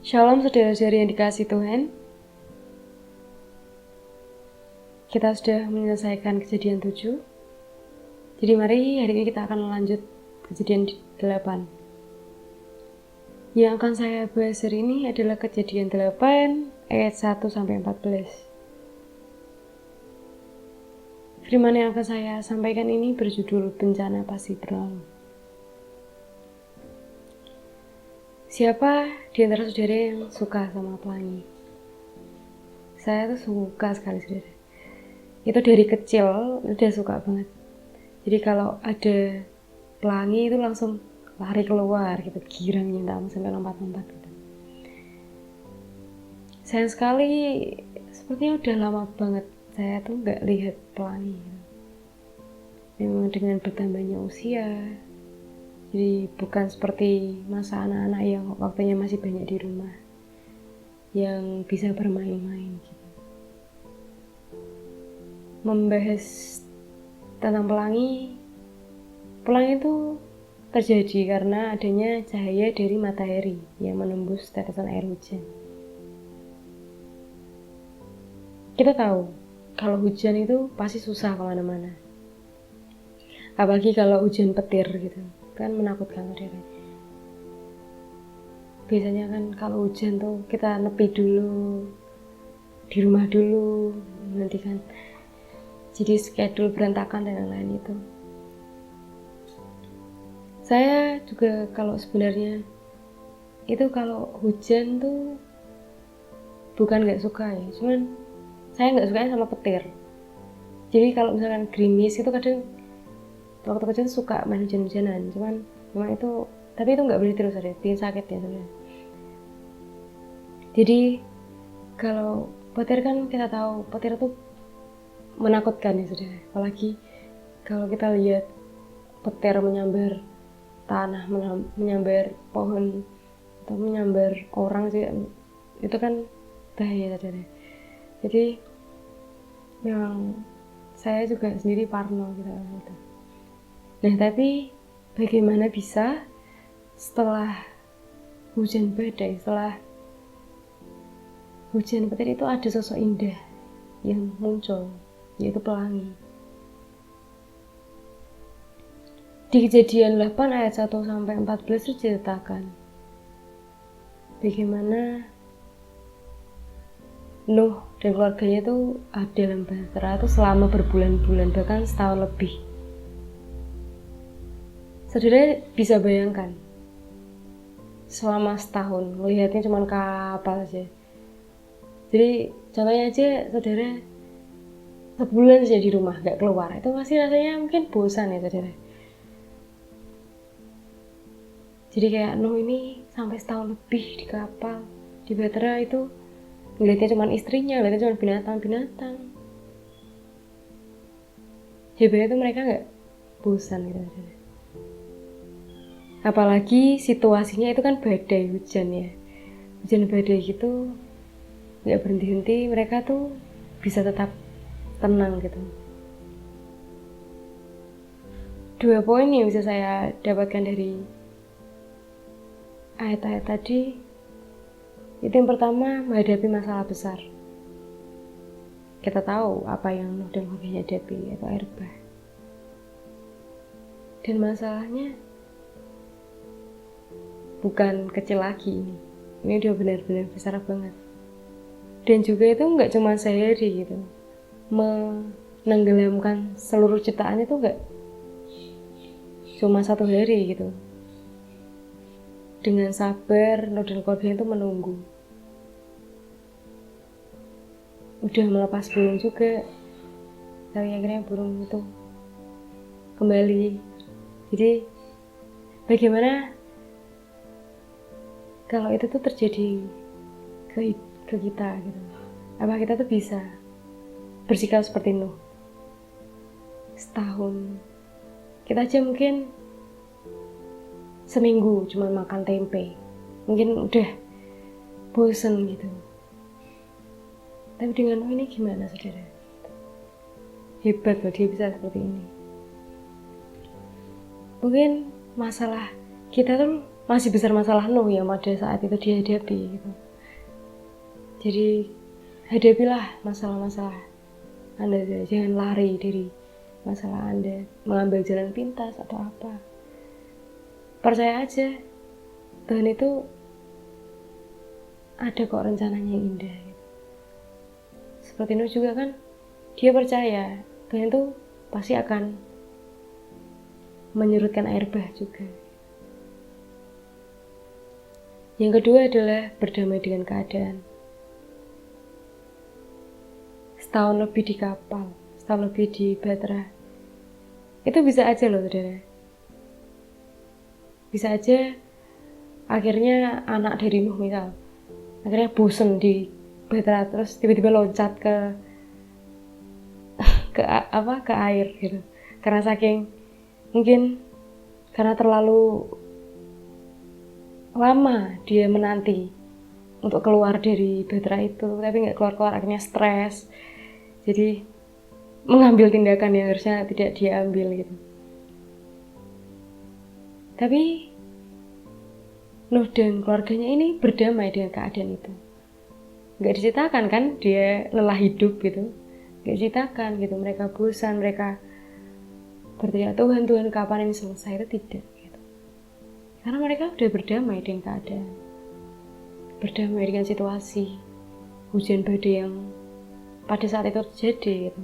Shalom saudara-saudari yang dikasihi Tuhan. Kita sudah menyelesaikan kejadian 7. Jadi mari hari ini kita akan lanjut kejadian 8. Yang akan saya bahas hari ini adalah kejadian 8 ayat 1-14. Firman yang akan saya sampaikan ini berjudul bencana pasti berlalu. Siapa di antara saudara yang suka sama pelangi? Saya tuh suka sekali saudara. Itu dari kecil udah suka banget. Jadi kalau ada pelangi itu langsung lari keluar gitu, girang nyintam sampai lompat-lompat gitu. Sayang sekali sepertinya udah lama banget saya tuh nggak lihat pelangi gitu. Memang dengan bertambahnya usia, jadi bukan seperti masa anak-anak yang waktunya masih banyak di rumah, yang bisa bermain-main gitu. Membahas tentang pelangi itu terjadi karena adanya cahaya dari matahari yang menembus tetesan air hujan. Kita tahu kalau hujan itu pasti susah kemana-mana, apalagi kalau hujan petir gitu kan, menakutkan saudara. Biasanya kan kalau hujan tuh kita nepi dulu di rumah dulu, nanti kan jadi schedule berantakan dan lain-lain itu. Saya juga kalau sebenarnya itu kalau hujan tuh bukan gak suka ya, cuman saya gak sukanya sama petir. Jadi kalau misalkan gerimis itu kadang waktu kecil tuh suka main hujan-hujanan, cuman memang itu, tapi itu gak boleh terus, ada bikin sakit ya sebenarnya. Jadi kalau petir kan kita tahu petir tuh menakutkan ya saudara, apalagi kalau kita lihat petir menyambar tanah, menyambar pohon atau menyambar orang sih, itu kan bahaya saudara. Jadi memang saya juga sendiri parno gitu. Nah tapi bagaimana bisa setelah hujan badai, setelah hujan petir itu ada sosok indah yang muncul, yaitu pelangi. Di kejadian 8 ayat 1-14 itu diceritakan bagaimana Nuh dan keluarganya itu ada dalam bahtera itu selama berbulan-bulan, bahkan setahun lebih. Saudara bisa bayangkan selama setahun melihatnya cuma kapal aja. Jadi contohnya aja saudara sebulan saja di rumah gak keluar, itu pasti rasanya mungkin bosan ya saudara. Jadi kayak Nuh ini sampai setahun lebih di kapal, di bahtera itu ngeliatnya cuma istrinya, ngeliatnya cuma binatang-binatang. Hebatnya itu mereka gak bosan gitu saudara. Apalagi situasinya itu kan badai hujan ya, hujan badai gitu gak berhenti-henti, mereka tuh bisa tetap tenang gitu. 2 poin yang bisa saya dapatkan dari ayat-ayat tadi, itu yang pertama, menghadapi masalah besar. Kita tahu apa yang Nuh dan keluarganya hadapi, yaitu air bah. Dan masalahnya bukan kecil lagi, ini udah benar-benar besar banget. Dan juga itu nggak cuma sehari gitu, menenggelamkan seluruh ciptaan itu nggak cuma 1 hari gitu. Dengan sabar Nuh dan keluarganya itu menunggu, udah melepas burung juga, tapi akhirnya burung itu kembali. Jadi bagaimana kalau itu tuh terjadi ke kita gitu? Apa kita tuh bisa bersikap seperti Nuh? Setahun kita aja mungkin seminggu cuma makan tempe, mungkin udah bosen gitu. Tapi dengan Nuh ini gimana saudara? Hebat loh dia bisa seperti ini. Mungkin masalah kita tuh masih besar masalah Nuh yang pada saat itu dihadapi gitu. Jadi hadapilah masalah-masalah Anda, jangan lari dari masalah Anda, mengambil jalan pintas atau apa. Percaya aja, Tuhan itu ada kok rencananya yang indah. Seperti Nuh juga kan, dia percaya Tuhan itu pasti akan menyurutkan air bah juga. Yang kedua adalah berdamai dengan keadaan. Setahun lebih di kapal, setahun lebih di Batra, itu bisa aja loh saudara. Bisa aja akhirnya anak dari Nuh misal, akhirnya bosen di Batra terus tiba-tiba loncat ke air gitu. Karena saking mungkin karena terlalu lama dia menanti untuk keluar dari Batra itu, tapi nggak keluar-keluar, akhirnya stres, jadi mengambil tindakan yang harusnya tidak dia ambil gitu. Tapi Nuh dan keluarganya ini berdamai dengan keadaan itu. Nggak diceritakan kan dia lelah hidup gitu, nggak diceritakan gitu, mereka bosan, mereka berteriak Tuhan kapan ini selesai, itu tidak gitu. Karena mereka udah berdamai dengan keadaan, berdamai dengan situasi hujan badai yang pada saat itu terjadi gitu.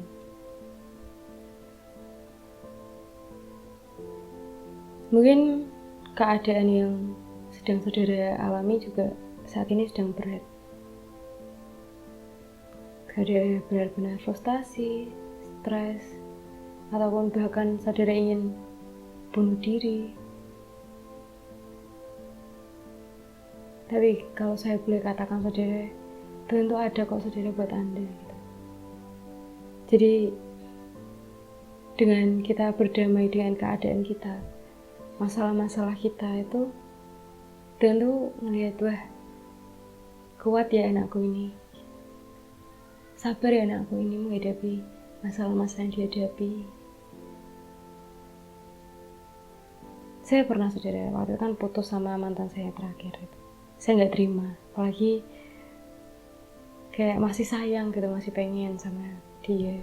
Mungkin keadaan yang sedang saudara alami juga saat ini sedang berat. Saudara benar-benar frustasi, stres, ataupun bahkan saudara ingin bunuh diri. Tapi kalau saya boleh katakan saudara, Tuhan itu ada kok saudara buat Anda gitu. Jadi dengan kita berdamai dengan keadaan kita, masalah-masalah kita itu, Tuhan tuh ngelihat, wah kuat ya anakku ini, sabar ya anakku ini menghadapi masalah-masalah yang dihadapi. Saya pernah saudara, waktu itu kan putus sama mantan saya terakhir itu. Saya nggak terima, apalagi kayak masih sayang gitu, masih pengen sama dia.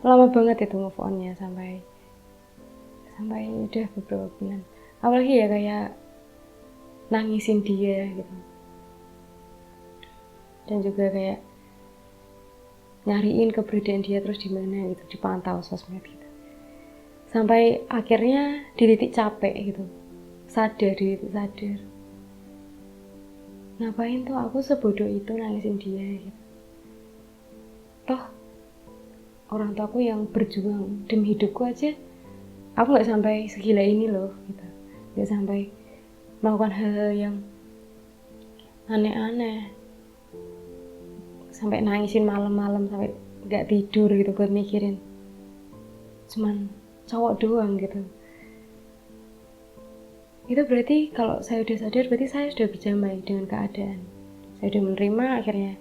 Lama banget itu move on-nya, sampai udah beberapa bulan. Apalagi ya kayak nangisin dia gitu. Dan juga kayak nyariin keberadaan dia terus di mana gitu, dipantau sosmed gitu. Sampai akhirnya di titik capek gitu. Sadar. Ngapain tuh aku sebodoh itu nangisin dia gitu. Toh orang tuaku yang berjuang demi hidupku aja, aku gak sampai segila ini loh gitu. Gak sampai melakukan hal-hal yang aneh-aneh, sampai nangisin malam-malam, sampai gak tidur gitu buat mikirin cuman cowok doang gitu. Itu berarti kalau saya udah sadar, berarti saya sudah berdamai dengan keadaan. Saya udah menerima akhirnya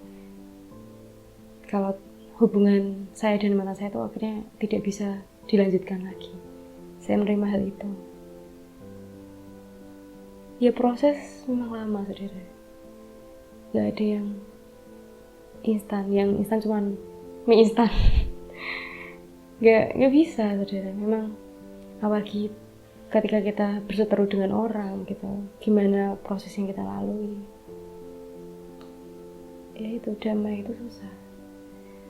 kalau hubungan saya dan mantan saya itu akhirnya tidak bisa dilanjutkan lagi. Saya menerima hal itu. Ya proses memang lama saudara. Gak ada yang instan, cuman mie instan. Gak bisa saudara. Memang apalagi ketika kita berseteru dengan orang gitu, gimana proses yang kita lalui, ya itu damai itu susah.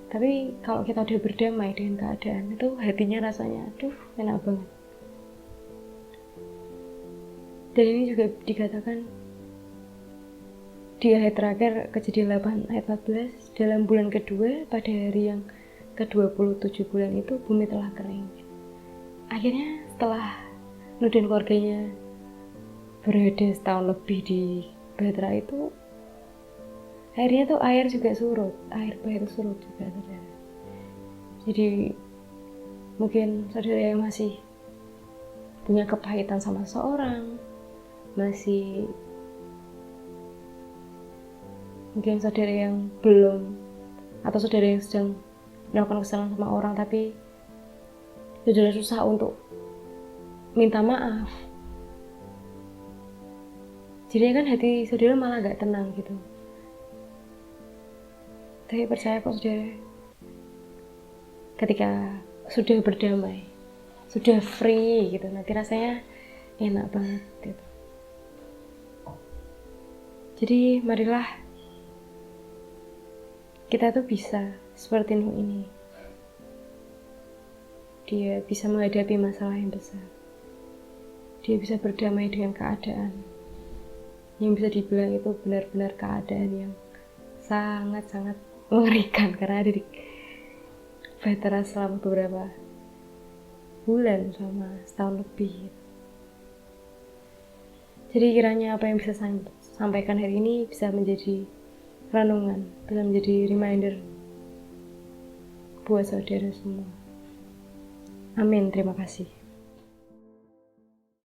Tapi kalau kita udah berdamai dengan keadaan itu, hatinya rasanya aduh enak banget. Dan ini juga dikatakan di ayat terakhir, Kejadian 8 ayat 14, dalam bulan kedua pada hari yang ke-27 bulan itu bumi telah kering. Akhirnya setelah Nuh dan keluarganya berada setahun lebih di Batra itu, akhirnya tuh air juga surut, air bah itu surut juga saudara. Jadi mungkin saudara yang masih punya kepahitan sama seseorang, masih mungkin saudara yang belum, atau saudara yang sedang melakukan kesalahan sama orang tapi saudara susah untuk minta maaf, jadi kan hati saudara malah gak tenang gitu. Tapi percaya kok saudara, ketika sudah berdamai, sudah free gitu, nanti rasanya enak banget gitu. Jadi marilah kita tuh bisa seperti Nuh ini. Dia bisa menghadapi masalah yang besar. Dia bisa berdamai dengan keadaan yang bisa dibilang itu benar-benar keadaan yang sangat-sangat mengerikan, karena ada di veteran selama beberapa bulan, selama setahun lebih. Jadi kiranya apa yang bisa saya sampaikan hari ini bisa menjadi renungan, bisa menjadi reminder buat saudara semua. Amin, terima kasih.